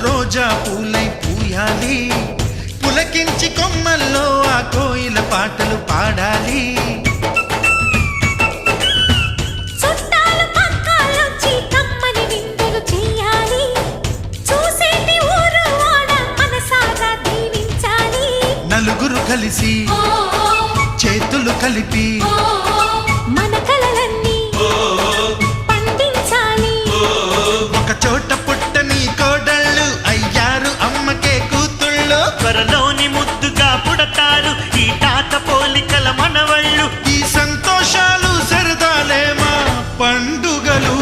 రోజా పూలై పూయాలి, పులకించి కొమ్మల్లో ఆ కోయిల పాటలు పాడాలి. నలుగురు కలిసి చేతులు కలిపి మన కలలన్నీ పండించాలి. ఒక చోట పుట్టని కోడళ్ళు అయ్యారు అమ్మకే కూతుళ్ళు. త్వరలోని ముద్దుగా పుడతారు ఈ తాత పోలికల మనవళ్ళు. ఈ సంతోషాలు సరదాలే మా పండుగలు.